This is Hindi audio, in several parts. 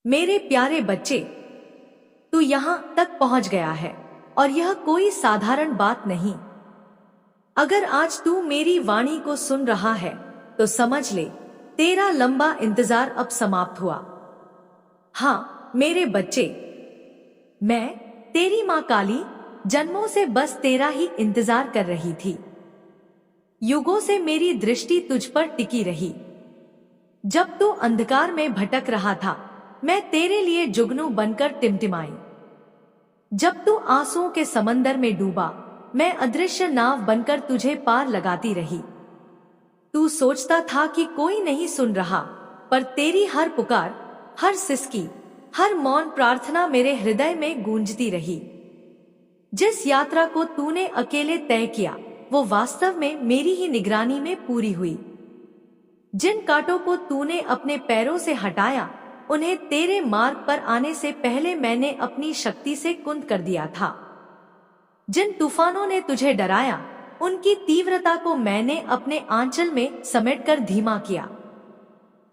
मेरे प्यारे बच्चे, तू यहाँ तक पहुँच गया है और यह कोई साधारण बात नहीं। अगर आज तू मेरी वाणी को सुन रहा है तो समझ ले, तेरा लंबा इंतजार अब समाप्त हुआ। हाँ मेरे बच्चे, मैं तेरी माँ काली जन्मों से बस तेरा ही इंतजार कर रही थी। युगों से मेरी दृष्टि तुझ पर टिकी रही। जब तू अंधकार में भटक रहा था, मैं तेरे लिए जुगनू बनकर टिमटिमाई। जब तू आंसुओं के समंदर में डूबा, मैं अदृश्य नाव बनकर तुझे पार लगाती रही। तू सोचता था कि कोई नहीं सुन रहा, पर तेरी हर पुकार, हर सिसकी, हर मौन प्रार्थना मेरे हृदय में गूंजती रही। जिस यात्रा को तूने अकेले तय किया, वो वास्तव में मेरी ही निगरानी में पूरी हुई। जिन कांटों को तूने अपने पैरों से हटाया, उन्हें तेरे मार्ग पर आने से पहले मैंने अपनी शक्ति से कुंद कर दिया था। जिन तूफानों ने तुझे डराया, उनकी तीव्रता को मैंने अपने आंचल में समेटकर धीमा किया।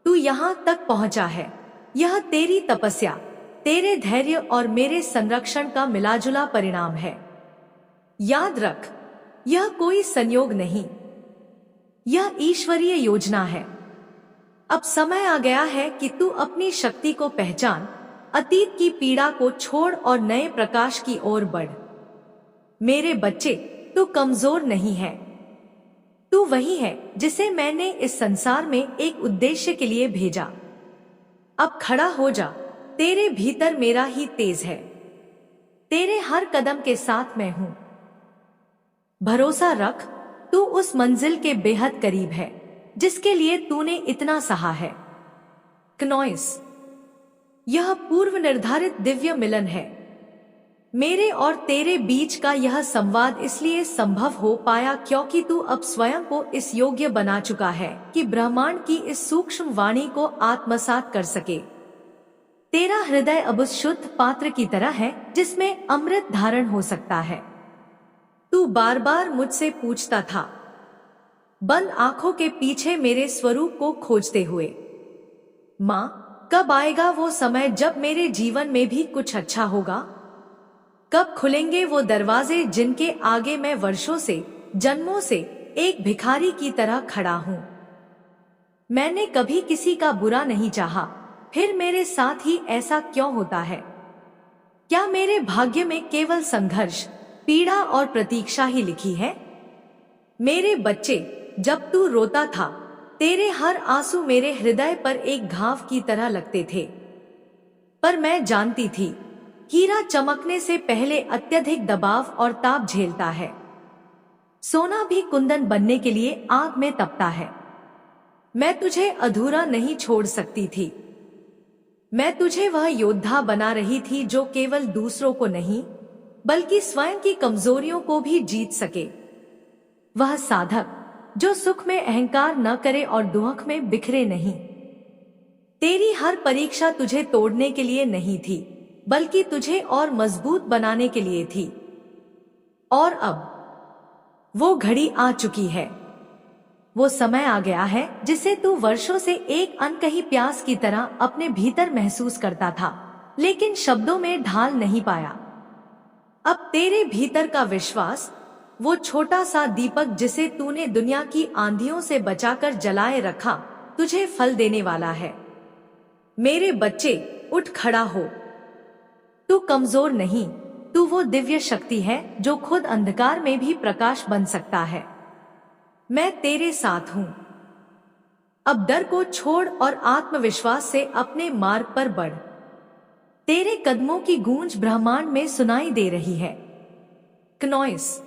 तू यहाँ तक पहुँचा है, यह तेरी तपस्या, तेरे धैर्य और मेरे संरक्षण का मिलाजुला परिणाम है। याद रख, यह कोई संयोग नहीं, यह ईश्वरीय योजना है। अब समय आ गया है कि तू अपनी शक्ति को पहचान, अतीत की पीड़ा को छोड़ और नए प्रकाश की ओर बढ़। मेरे बच्चे, तू कमजोर नहीं है, तू वही है जिसे मैंने इस संसार में एक उद्देश्य के लिए भेजा। अब खड़ा हो जा, तेरे भीतर मेरा ही तेज है, तेरे हर कदम के साथ मैं हूं। भरोसा रख, तू उस मंजिल के बेहद करीब है जिसके लिए तूने इतना सहा है। क्नोइस, यह पूर्व निर्धारित दिव्य मिलन है। मेरे और तेरे बीच का यह संवाद इसलिए संभव हो पाया क्योंकि तू अब स्वयं को इस योग्य बना चुका है कि ब्रह्मांड की इस सूक्ष्म वाणी को आत्मसात कर सके। तेरा हृदय अब उस शुद्ध पात्र की तरह है जिसमें अमृत धारण हो सकता है। तू बार बार मुझसे पूछता था, बंद आंखों के पीछे मेरे स्वरूप को खोजते हुए, माँ कब आएगा वो समय जब मेरे जीवन में भी कुछ अच्छा होगा? कब खुलेंगे वो दरवाजे जिनके आगे मैं वर्षों से, जन्मों से एक भिखारी की तरह खड़ा हूं? मैंने कभी किसी का बुरा नहीं चाहा, फिर मेरे साथ ही ऐसा क्यों होता है? क्या मेरे भाग्य में केवल संघर्ष, पीड़ा और प्रतीक्षा ही लिखी है? मेरे बच्चे, जब तू रोता था, तेरे हर आंसू मेरे हृदय पर एक घाव की तरह लगते थे। पर मैं जानती थी, हीरा चमकने से पहले अत्यधिक दबाव और ताप झेलता है। सोना भी कुंदन बनने के लिए आग में तपता है। मैं तुझे अधूरा नहीं छोड़ सकती थी। मैं तुझे वह योद्धा बना रही थी जो केवल दूसरों को नहीं, बल्कि स्वयं की कमजोरियों को भी जीत सके। वह साधक जो सुख में अहंकार न करे और दुख में बिखरे नहीं। तेरी हर परीक्षा तुझे तोड़ने के लिए नहीं थी, बल्कि तुझे और मजबूत बनाने के लिए थी। और अब वो घड़ी आ चुकी है। वो समय आ गया है जिसे तू वर्षों से एक अनकही प्यास की तरह अपने भीतर महसूस करता था, लेकिन शब्दों में ढाल नहीं पाया। अब तेरे भीतर का विश्वास, वो छोटा सा दीपक जिसे तूने दुनिया की आंधियों से बचाकर जलाए रखा, तुझे फल देने वाला है। मेरे बच्चे, उठ खड़ा हो। तू कमजोर नहीं, तू वो दिव्य शक्ति है जो खुद अंधकार में भी प्रकाश बन सकता है। मैं तेरे साथ हूं। अब डर को छोड़ और आत्मविश्वास से अपने मार्ग पर बढ़। तेरे कदमों की गूंज ब्रह्मांड में सुनाई दे रही है। क्नोइस,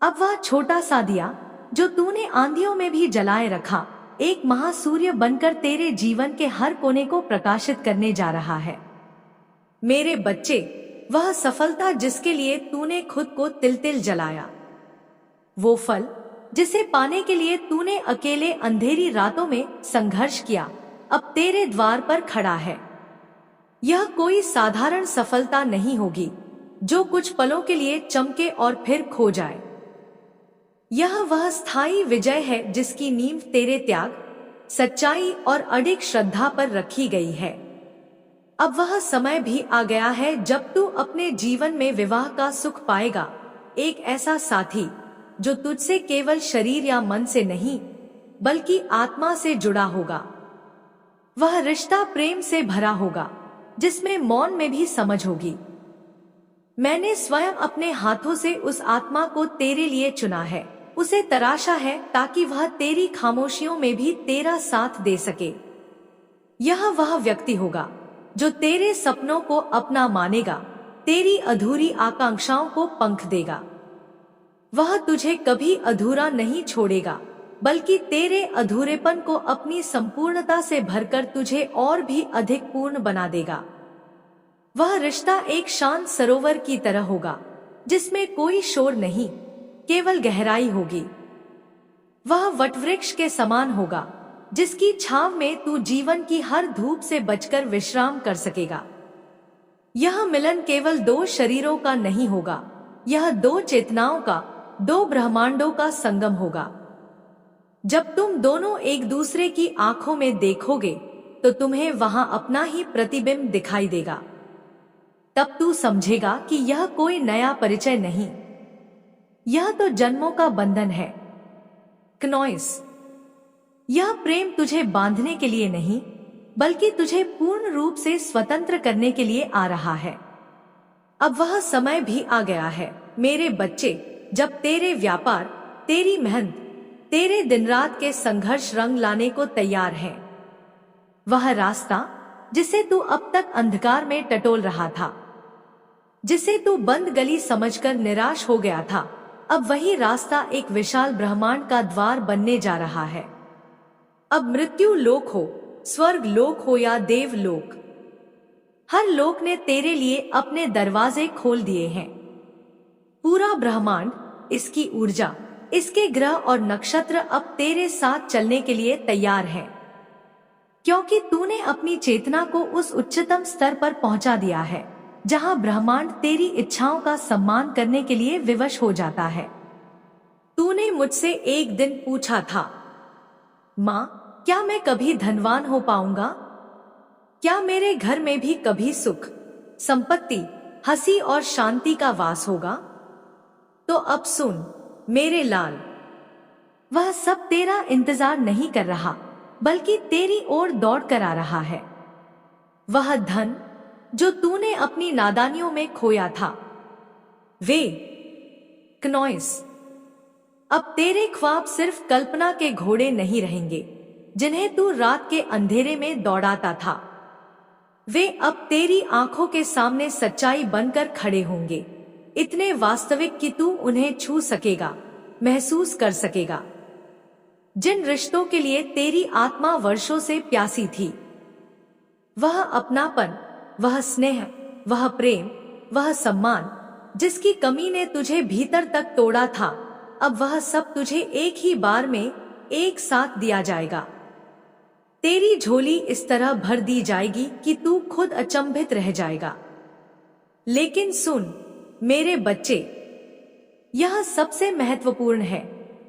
अब वह छोटा सा दिया जो तूने आंधियों में भी जलाए रखा, एक महासूर्य बनकर तेरे जीवन के हर कोने को प्रकाशित करने जा रहा है। मेरे बच्चे, वह सफलता जिसके लिए तूने खुद को तिल तिल जलाया, वो फल जिसे पाने के लिए तूने अकेले अंधेरी रातों में संघर्ष किया, अब तेरे द्वार पर खड़ा है। यह कोई साधारण सफलता नहीं होगी जो कुछ पलों के लिए चमके और फिर खो जाए। यह वह स्थायी विजय है जिसकी नींव तेरे त्याग, सच्चाई और अडिग श्रद्धा पर रखी गई है। अब वह समय भी आ गया है जब तू अपने जीवन में विवाह का सुख पाएगा, एक ऐसा साथी जो तुझसे केवल शरीर या मन से नहीं बल्कि आत्मा से जुड़ा होगा। वह रिश्ता प्रेम से भरा होगा जिसमें मौन में भी समझ होगी। मैंने स्वयं अपने हाथों से उस आत्मा को तेरे लिए चुना है, उसे तराशा है ताकि वह तेरी खामोशियों में भी तेरा साथ दे सके। यह वह व्यक्ति होगा जो तेरे सपनों को अपना मानेगा, तेरी अधूरी आकांक्षाओं को पंख देगा। वह तुझे कभी अधूरा नहीं छोड़ेगा बल्कि तेरे अधूरेपन को अपनी संपूर्णता से भरकर तुझे और भी अधिक पूर्ण बना देगा। वह रिश्ता एक शांत सरोवर की तरह होगा जिसमें कोई शोर नहीं, केवल गहराई होगी। वह वटवृक्ष के समान होगा जिसकी छांव में तू जीवन की हर धूप से बचकर विश्राम कर सकेगा। यह मिलन केवल दो शरीरों का नहीं होगा, यह दो चेतनाओं का, दो ब्रह्मांडों का संगम होगा। जब तुम दोनों एक दूसरे की आंखों में देखोगे तो तुम्हें वहां अपना ही प्रतिबिंब दिखाई देगा। तब तू समझेगा कि यह कोई नया परिचय नहीं, यह तो जन्मों का बंधन है। क्नोइस, यह प्रेम तुझे बांधने के लिए नहीं बल्कि तुझे पूर्ण रूप से स्वतंत्र करने के लिए आ रहा है। अब वह समय भी आ गया है मेरे बच्चे, जब तेरे व्यापार, तेरी मेहनत, तेरे दिन रात के संघर्ष रंग लाने को तैयार हैं। वह रास्ता जिसे तू अब तक अंधकार में टटोल रहा था, जिसे तू बंद गली समझकर निराश हो गया था, अब वही रास्ता एक विशाल ब्रह्मांड का द्वार बनने जा रहा है। अब मृत्यु लोक हो, स्वर्ग लोक हो या देव लोक, हर लोक ने तेरे लिए अपने दरवाजे खोल दिए हैं। पूरा ब्रह्मांड, इसकी ऊर्जा, इसके ग्रह और नक्षत्र अब तेरे साथ चलने के लिए तैयार हैं, क्योंकि तूने अपनी चेतना को उस उच्चतम स्तर पर पहुंचा दिया है जहां ब्रह्मांड तेरी इच्छाओं का सम्मान करने के लिए विवश हो जाता है। तूने मुझसे एक दिन पूछा था, माँ, क्या मैं कभी धनवान हो पाऊंगा? क्या मेरे घर में भी कभी सुख, संपत्ति, हंसी और शांति का वास होगा? तो अब सुन मेरे लाल, वह सब तेरा इंतजार नहीं कर रहा बल्कि तेरी ओर दौड़ कर आ रहा है। वह धन जो तूने अपनी नादानियों में खोया था, वे क्नोइस, अब तेरे ख्वाब सिर्फ कल्पना के घोड़े नहीं रहेंगे जिन्हें तू रात के अंधेरे में दौड़ाता था। वे अब तेरी आंखों के सामने सच्चाई बनकर खड़े होंगे, इतने वास्तविक कि तू उन्हें छू सकेगा, महसूस कर सकेगा। जिन रिश्तों के लिए तेरी आत्मा वर्षों से प्यासी थी, वह अपनापन, वह स्नेह, वह प्रेम, वह सम्मान जिसकी कमी ने तुझे भीतर तक तोड़ा था, अब वह सब तुझे एक ही बार में एक साथ दिया जाएगा। तेरी झोली इस तरह भर दी जाएगी कि तू खुद अचंभित रह जाएगा। लेकिन सुन मेरे बच्चे, यह सबसे महत्वपूर्ण है,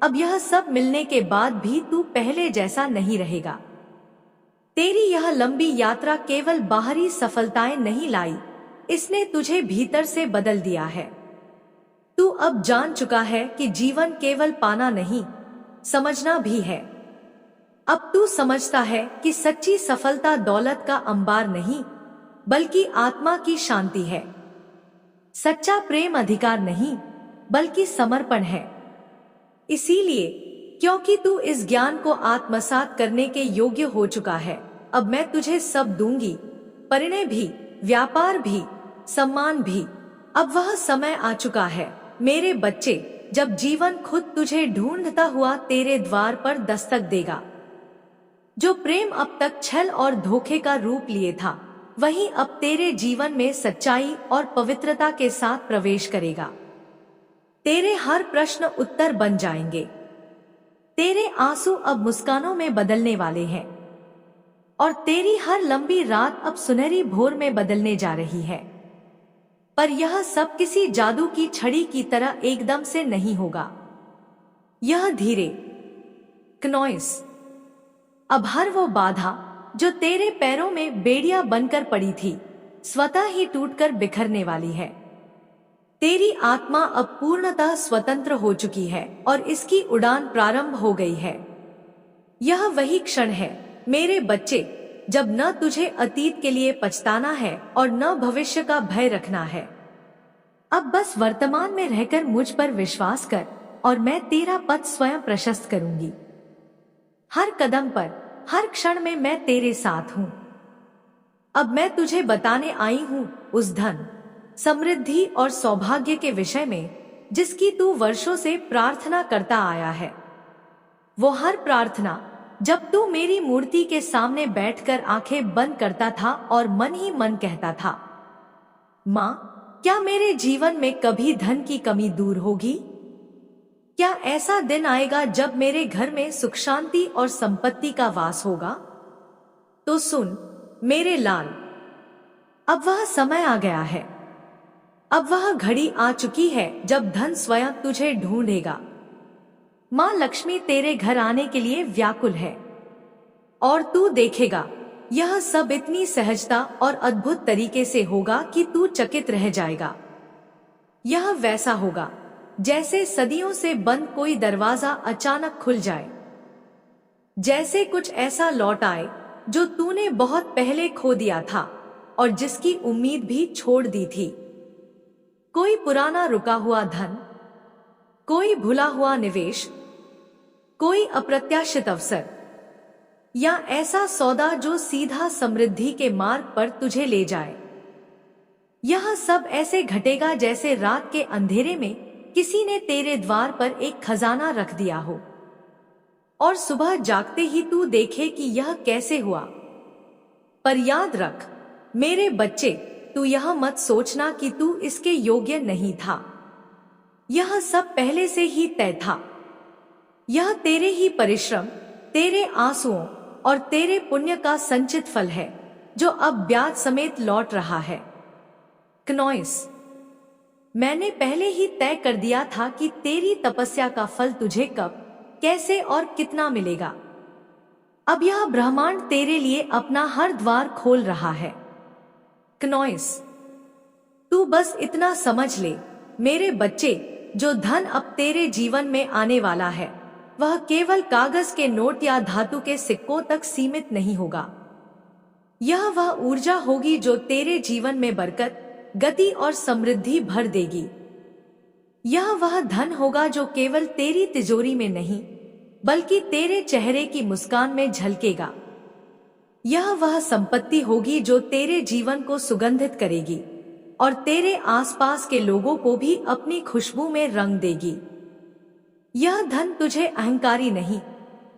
अब यह सब मिलने के बाद भी तू पहले जैसा नहीं रहेगा। तेरी यह लंबी यात्रा केवल बाहरी सफलताएं नहीं लाई, इसने तुझे भीतर से बदल दिया है। तू अब जान चुका है कि जीवन केवल पाना नहीं, समझना भी है। अब तू समझता है कि सच्ची सफलता दौलत का अंबार नहीं बल्कि आत्मा की शांति है। सच्चा प्रेम अधिकार नहीं बल्कि समर्पण है। इसीलिए क्योंकि तू इस ज्ञान को आत्मसात करने के योग्य हो चुका है, अब मैं तुझे सब दूंगी, परिणय भी, व्यापार भी, सम्मान भी। अब वह समय आ चुका है मेरे बच्चे, जब जीवन खुद तुझे ढूंढता हुआ तेरे द्वार पर दस्तक देगा। जो प्रेम अब तक छल और धोखे का रूप लिए था, वही अब तेरे जीवन में सच्चाई और पवित्रता के साथ प्रवेश करेगा। तेरे हर प्रश्न उत्तर बन जाएंगे। तेरे आंसू अब मुस्कानों में बदलने वाले हैं और तेरी हर लंबी रात अब सुनहरी भोर में बदलने जा रही है। पर यह सब किसी जादू की छड़ी की तरह एकदम से नहीं होगा। यह धीरे, क्नोइस, अब हर वो बाधा जो तेरे पैरों में बेड़िया बनकर पड़ी थी, स्वतः ही टूटकर बिखरने वाली है। तेरी आत्मा अब पूर्णतः स्वतंत्र हो चुकी है और इसकी उड़ान प्रारंभ हो गई है। यह वही क्षण है मेरे बच्चे, जब न तुझे अतीत के लिए पछताना है और न भविष्य का भय रखना है। अब बस वर्तमान में रहकर मुझ पर विश्वास कर और मैं तेरा पथ स्वयं प्रशस्त करूंगी। हर कदम पर, हर क्षण में मैं तेरे साथ हूँ। अब मैं तुझे बताने आई हूँ उस धन, समृद्धि और सौभाग्य के विषय में जिसकी तू वर्षों से प्रार्थना करता आया है। वो हर प्रार्थना जब तू मेरी मूर्ति के सामने बैठकर आंखें बंद करता था और मन ही मन कहता था, माँ, क्या मेरे जीवन में कभी धन की कमी दूर होगी? क्या ऐसा दिन आएगा जब मेरे घर में सुख शांति और संपत्ति का वास होगा? तो सुन मेरे लाल, अब वह समय आ गया है। अब वह घड़ी आ चुकी है जब धन स्वयं तुझे ढूंढेगा। माँ लक्ष्मी तेरे घर आने के लिए व्याकुल है और तू देखेगा यह सब इतनी सहजता और अद्भुत तरीके से होगा कि तू चकित रह जाएगा। यह वैसा होगा जैसे सदियों से बंद कोई दरवाजा अचानक खुल जाए, जैसे कुछ ऐसा लौट आए जो तूने बहुत पहले खो दिया था और जिसकी उम्मीद भी छोड़ दी थी। कोई पुराना रुका हुआ धन, कोई भुला हुआ निवेश, कोई अप्रत्याशित अवसर या ऐसा सौदा जो सीधा समृद्धि के मार्ग पर तुझे ले जाए। यह सब ऐसे घटेगा जैसे रात के अंधेरे में किसी ने तेरे द्वार पर एक खजाना रख दिया हो और सुबह जागते ही तू देखे कि यह कैसे हुआ। पर याद रख मेरे बच्चे, तू यह मत सोचना कि तू इसके योग्य नहीं था। यह सब पहले से ही तय था। यह तेरे ही परिश्रम, तेरे आंसुओं और तेरे पुण्य का संचित फल है जो अब ब्याज समेत लौट रहा है। क्नोइस, मैंने पहले ही तय कर दिया था कि तेरी तपस्या का फल तुझे कब, कैसे और कितना मिलेगा। अब यह ब्रह्मांड तेरे लिए अपना हर द्वार खोल रहा है। क्नोइस, तू बस इतना समझ ले मेरे बच्चे, जो धन अब तेरे जीवन में आने वाला है वह केवल कागज के नोट या धातु के सिक्कों तक सीमित नहीं होगा। यह वह ऊर्जा होगी जो तेरे जीवन में बरकत, गति और समृद्धि भर देगी। यह वह धन होगा जो केवल तेरी तिजोरी में नहीं बल्कि तेरे चेहरे की मुस्कान में झलकेगा। यह वह संपत्ति होगी जो तेरे जीवन को सुगंधित करेगी और तेरे आसपास के लोगों को भी अपनी खुशबू में रंग देगी। यह धन तुझे अहंकारी नहीं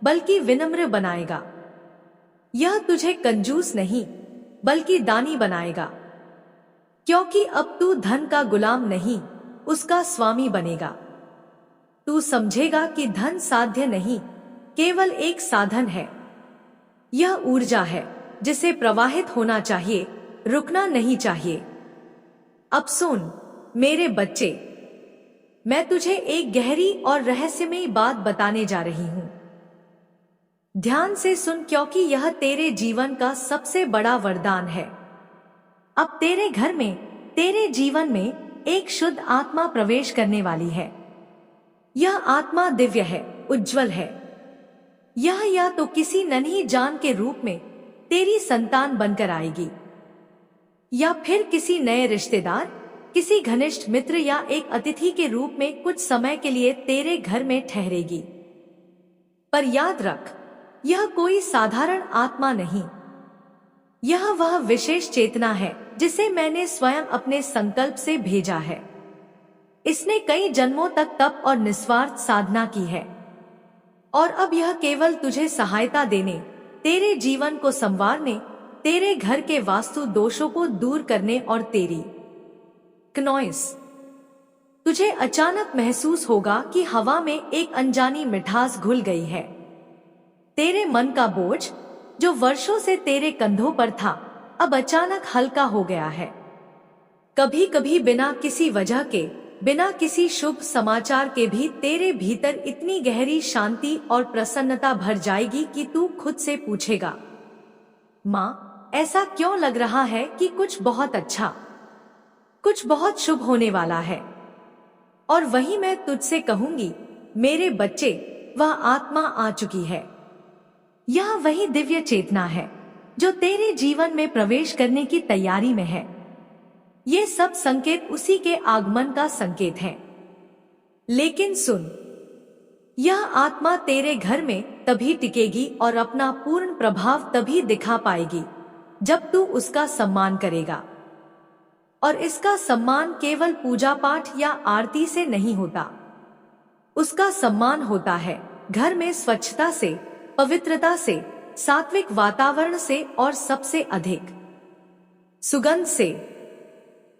बल्कि विनम्र बनाएगा। यह तुझे कंजूस नहीं बल्कि दानी बनाएगा, क्योंकि अब तू धन का गुलाम नहीं, उसका स्वामी बनेगा। तू समझेगा कि धन साध्य नहीं, केवल एक साधन है। यह ऊर्जा है जिसे प्रवाहित होना चाहिए, रुकना नहीं चाहिए। अब सुन मेरे बच्चे, मैं तुझे एक गहरी और रहस्यमयी बात बताने जा रही हूं। ध्यान से सुन, क्योंकि यह तेरे जीवन का सबसे बड़ा वरदान है। अब तेरे घर में, तेरे जीवन में एक शुद्ध आत्मा प्रवेश करने वाली है। यह आत्मा दिव्य है, उज्जवल है। यह या तो किसी नन्ही जान के रूप में तेरी संतान बनकर आएगी या फिर किसी नए रिश्तेदार, किसी घनिष्ठ मित्र या एक अतिथि के रूप में कुछ समय के लिए तेरे घर में ठहरेगी। पर याद रख, यह कोई साधारण आत्मा नहीं। यह वह विशेष चेतना है जिसे मैंने स्वयं अपने संकल्प से भेजा है। इसने कई जन्मों तक तप और निस्वार्थ साधना की है और अब यह केवल तुझे सहायता देने, तेरे जीवन को संवारने, तेरे घर के वास्तु दोषों को दूर करने और तेरी क्नोइस, तुझे अचानक महसूस होगा कि हवा में एक अनजानी मिठास घुल गई है। तेरे मन का बोझ जो वर्षों से तेरे कंधों पर था अब अचानक हल्का हो गया है। कभी कभी बिना किसी वजह के, बिना किसी शुभ समाचार के भी तेरे भीतर इतनी गहरी शांति और प्रसन्नता भर जाएगी कि तू खुद से पूछेगा, माँ, ऐसा क्यों लग रहा है कि कुछ बहुत अच्छा, कुछ बहुत शुभ होने वाला है। और वही मैं तुझसे कहूंगी, मेरे बच्चे, वह आत्मा आ चुकी है। यह वही दिव्य चेतना है जो तेरे जीवन में प्रवेश करने की तैयारी में है। ये सब संकेत उसी के आगमन का संकेत है। लेकिन सुन, यह आत्मा तेरे घर में तभी टिकेगी और अपना पूर्ण प्रभाव तभी दिखा पाएगी जब तू उसका सम्मान करेगा। और इसका सम्मान केवल पूजा पाठ या आरती से नहीं होता। उसका सम्मान होता है घर में स्वच्छता से, पवित्रता से, सात्विक वातावरण से और सबसे अधिक सुगंध से,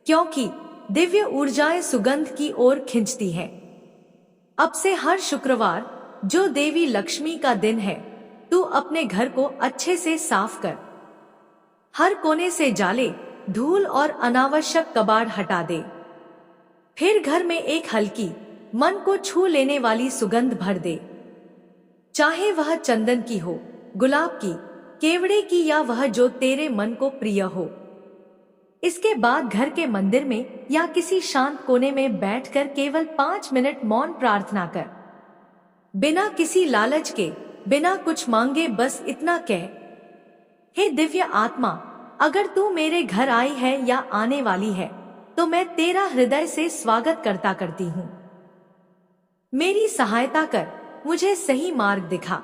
क्योंकि दिव्य ऊर्जाएं सुगंध की ओर खींचती हैं। अब से हर शुक्रवार, जो देवी लक्ष्मी का दिन है, तू अपने घर को अच्छे से साफ कर। हर कोने से जाले, धूल और अनावश्यक कबाड़ हटा दे। फिर घर में एक हल्की, मन को छू लेने वाली सुगंध भर दे। चाहे वह चंदन की हो, गुलाब की, केवड़े की या वह जो तेरे मन को प्रिय हो। इसके बाद घर के मंदिर में या किसी शांत कोने में बैठकर केवल 5 मिनट मौन प्रार्थना कर। बिना किसी लालच के, बिना कुछ मांगे, बस इतना कह, हे दिव्य आत्मा, अगर तू मेरे घर आई है या आने वाली है तो मैं तेरा हृदय से स्वागत करती हूँ। मेरी सहायता कर, मुझे सही मार्ग दिखा।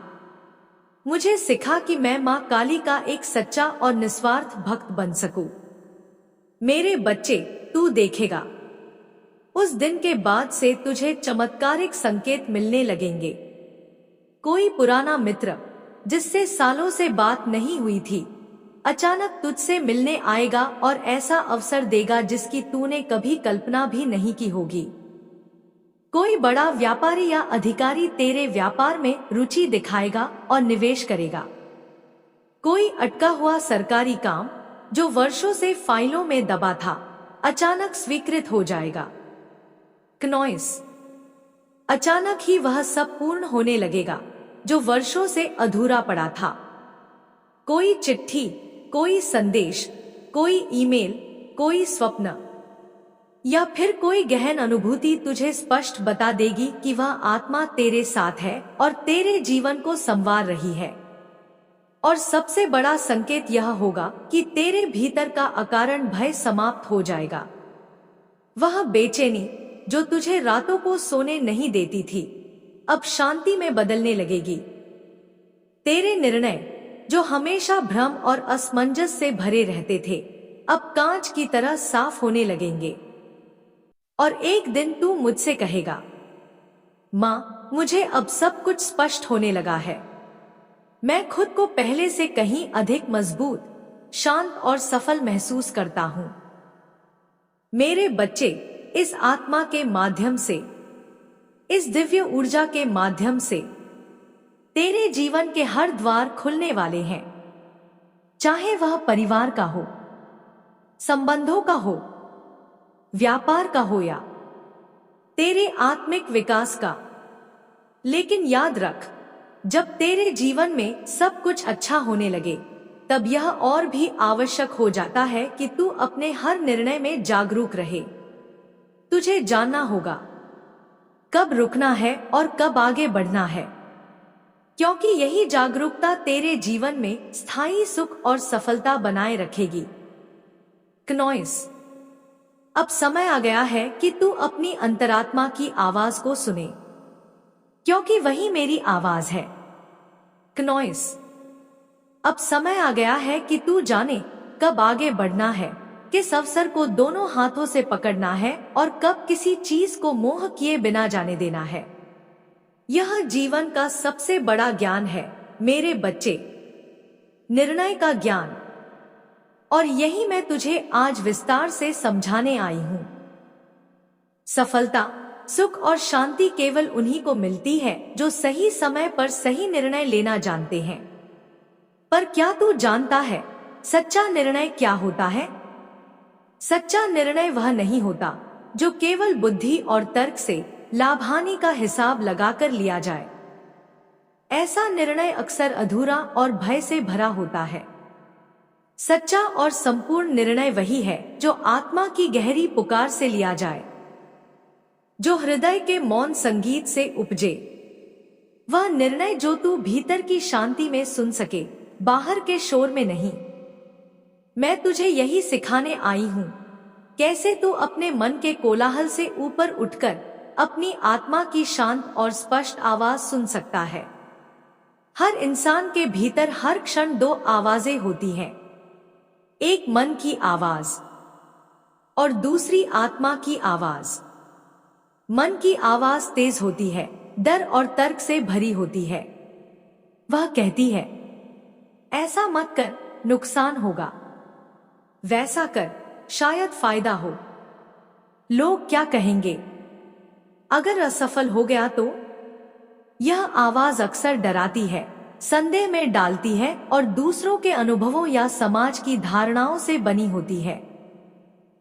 मुझे सिखा कि मैं माँ काली का एक सच्चा और निस्वार्थ भक्त बन सकूं। मेरे बच्चे, तू देखेगा, उस दिन के बाद से तुझे चमत्कारिक संकेत मिलने लगेंगे। कोई पुराना मित्र जिससे सालों से बात नहीं हुई थी, अचानक तुझसे मिलने आएगा और ऐसा अवसर देगा जिसकी तूने कभी कल्पना भी नहीं की होगी। कोई बड़ा व्यापारी या अधिकारी तेरे व्यापार में रुचि दिखाएगा और निवेश करेगा। कोई अटका हुआ सरकारी काम जो वर्षों से फाइलों में दबा था, अचानक स्वीकृत हो जाएगा। क्नॉइस, अचानक ही वह सब पूर्ण होने लगेगा जो वर्षों से अधूरा पड़ा था। कोई चिट्ठी, कोई संदेश, कोई ईमेल, कोई स्वप्न या फिर कोई गहन अनुभूति तुझे स्पष्ट बता देगी कि वह आत्मा तेरे साथ है और तेरे जीवन को संवार रही है। और सबसे बड़ा संकेत यह होगा कि तेरे भीतर का अकारण भय समाप्त हो जाएगा। वह बेचैनी जो तुझे रातों को सोने नहीं देती थी, अब शांति में बदलने लगेगी। तेरे निर्णय जो हमेशा भ्रम और असमंजस से भरे रहते थे, अब कांच की तरह साफ होने लगेंगे। और एक दिन तू मुझसे कहेगा, माँ, मुझे अब सब कुछ स्पष्ट होने लगा है। मैं खुद को पहले से कहीं अधिक मजबूत, शांत और सफल महसूस करता हूँ। मेरे बच्चे, इस आत्मा के माध्यम से, इस दिव्य ऊर्जा के माध्यम से तेरे जीवन के हर द्वार खुलने वाले हैं। चाहे वह परिवार का हो, संबंधों का हो, व्यापार का हो या तेरे आत्मिक विकास का। लेकिन याद रख, जब तेरे जीवन में सब कुछ अच्छा होने लगे, तब यह और भी आवश्यक हो जाता है कि तू अपने हर निर्णय में जागरूक रहे। तुझे जानना होगा कब रुकना है और कब आगे बढ़ना है, क्योंकि यही जागरूकता तेरे जीवन में स्थायी सुख और सफलता बनाए रखेगी। क्नॉइस, अब समय आ गया है कि तू अपनी अंतरात्मा की आवाज को सुने, क्योंकि वही मेरी आवाज है। क्नॉइस, अब समय आ गया है कि तू जाने कब आगे बढ़ना है, किस अवसर को दोनों हाथों से पकड़ना है और कब किसी चीज को मोह किए बिना जाने देना है। यह जीवन का सबसे बड़ा ज्ञान है मेरे बच्चे, निर्णय का ज्ञान। और यही मैं तुझे आज विस्तार से समझाने आई हूं। सफलता, सुख और शांति केवल उन्हीं को मिलती है जो सही समय पर सही निर्णय लेना जानते हैं। पर क्या तू जानता है सच्चा निर्णय क्या होता है? सच्चा निर्णय वह नहीं होता जो केवल बुद्धि और तर्क से लाभ हानि का हिसाब लगाकर लिया जाए। ऐसा निर्णय अक्सर अधूरा और भय से भरा होता है। सच्चा और संपूर्ण निर्णय वही है जो आत्मा की गहरी पुकार से लिया जाए, जो हृदय के मौन संगीत से उपजे। वह निर्णय जो तू भीतर की शांति में सुन सके, बाहर के शोर में नहीं। मैं तुझे यही सिखाने आई हूं, कैसे तू अपने मन के कोलाहल से ऊपर उठकर अपनी आत्मा की शांत और स्पष्ट आवाज सुन सकता है। हर इंसान के भीतर हर क्षण दो आवाजें होती हैं, एक मन की आवाज और दूसरी आत्मा की आवाज। मन की आवाज तेज होती है, डर और तर्क से भरी होती है। वह कहती है, ऐसा मत कर, नुकसान होगा, वैसा कर, शायद फायदा हो, लोग क्या कहेंगे, अगर असफल हो गया तो। यह आवाज अक्सर डराती है, संदेह में डालती है और दूसरों के अनुभवों या समाज की धारणाओं से बनी होती है।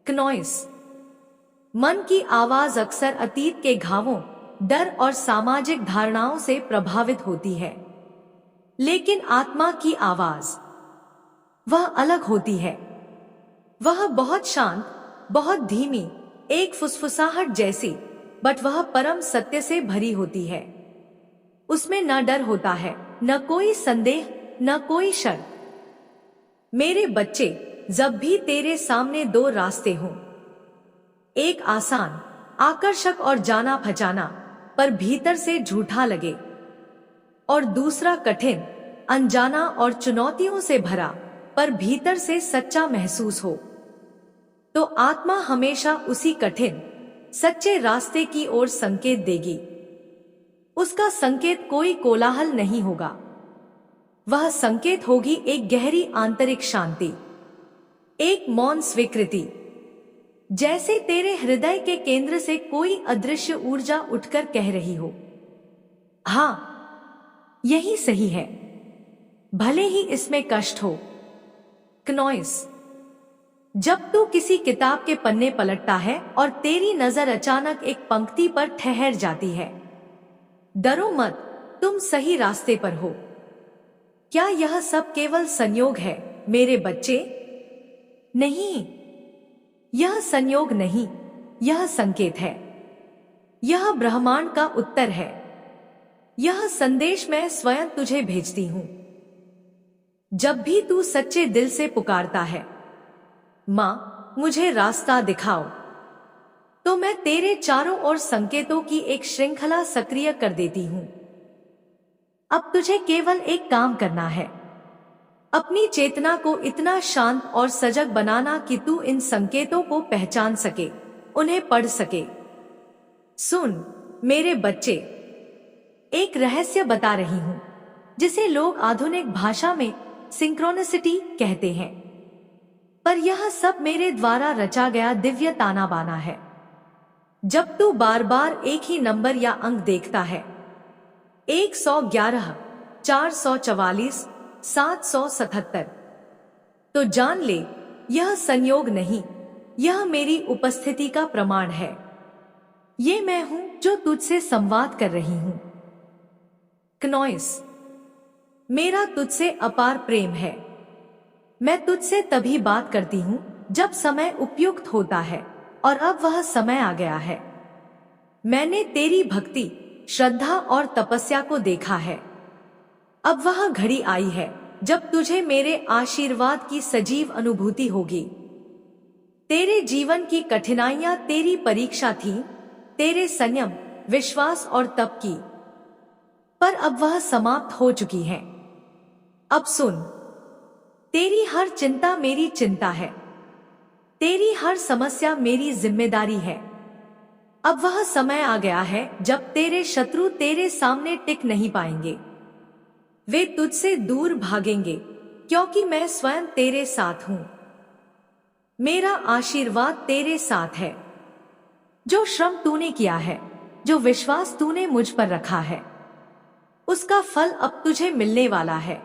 क्नॉइस। मन की आवाज अक्सर अतीत के घावों, डर और सामाजिक धारणाओं से प्रभावित होती है, लेकिन आत्मा की आवाज वह अलग होती है। वह बहुत शांत, बहुत धीमी, एक फुसफुसाहट जैसी, बट वह परम सत्य से भरी होती है। उसमें न डर होता है, न कोई संदेह, न कोई शक। मेरे बच्चे, जब भी तेरे सामने दो रास्ते हों, एक आसान, आकर्षक और जाना पहचाना पर भीतर से झूठा लगे, और दूसरा कठिन, अनजाना और चुनौतियों से भरा पर भीतर से सच्चा महसूस हो, तो आत्मा हमेशा उसी कठिन, सच्चे रास्ते की ओर संकेत देगी। उसका संकेत कोई कोलाहल नहीं होगा, वह संकेत होगी एक गहरी आंतरिक शांति, एक मौन स्वीकृति, जैसे तेरे हृदय के केंद्र से कोई अदृश्य ऊर्जा उठकर कह रही हो, हाँ यही सही है, भले ही इसमें कष्ट हो। क्नॉइस। जब तू किसी किताब के पन्ने पलटता है और तेरी नजर अचानक एक पंक्ति पर ठहर जाती है, डरो मत, तुम सही रास्ते पर हो। क्या यह सब केवल संयोग है मेरे बच्चे? नहीं, यह संयोग नहीं, यह संकेत है। यह ब्रह्मांड का उत्तर है। यह संदेश मैं स्वयं तुझे भेजती हूं। जब भी तू सच्चे दिल से पुकारता है, मां मुझे रास्ता दिखाओ, तो मैं तेरे चारों ओर संकेतों की एक श्रृंखला सक्रिय कर देती हूं। अब तुझे केवल एक काम करना है, अपनी चेतना को इतना शांत और सजग बनाना कि तू इन संकेतों को पहचान सके, उन्हें पढ़ सके। सुन मेरे बच्चे, एक रहस्य बता रही हूं, जिसे लोग आधुनिक भाषा में सिंक्रोनिसिटी कहते हैं, पर यह सब मेरे द्वारा रचा गया दिव्य ताना बाना है। जब तू बार बार एक ही नंबर या अंक देखता है, 111, 444, 777, तो जान ले यह संयोग नहीं, यह मेरी उपस्थिति का प्रमाण है। ये मैं हूं जो तुझसे संवाद कर रही हूं। क्नॉइस। मेरा तुझसे अपार प्रेम है। मैं तुझसे तभी बात करती हूं जब समय उपयुक्त होता है, और अब वह समय आ गया है। मैंने तेरी भक्ति, श्रद्धा और तपस्या को देखा है। अब वह घड़ी आई है जब तुझे मेरे आशीर्वाद की सजीव अनुभूति होगी। तेरे जीवन की कठिनाइयां तेरी परीक्षा थी, तेरे संयम, विश्वास और तप की, पर अब वह समाप्त हो चुकी है। अब सुन, तेरी हर चिंता मेरी चिंता है, तेरी हर समस्या मेरी जिम्मेदारी है। अब वह समय आ गया है जब तेरे शत्रु तेरे सामने टिक नहीं पाएंगे। वे तुझसे दूर भागेंगे, क्योंकि मैं स्वयं तेरे साथ हूं। मेरा आशीर्वाद तेरे साथ है। जो श्रम तूने किया है, जो विश्वास तूने मुझ पर रखा है, उसका फल अब तुझे मिलने वाला है।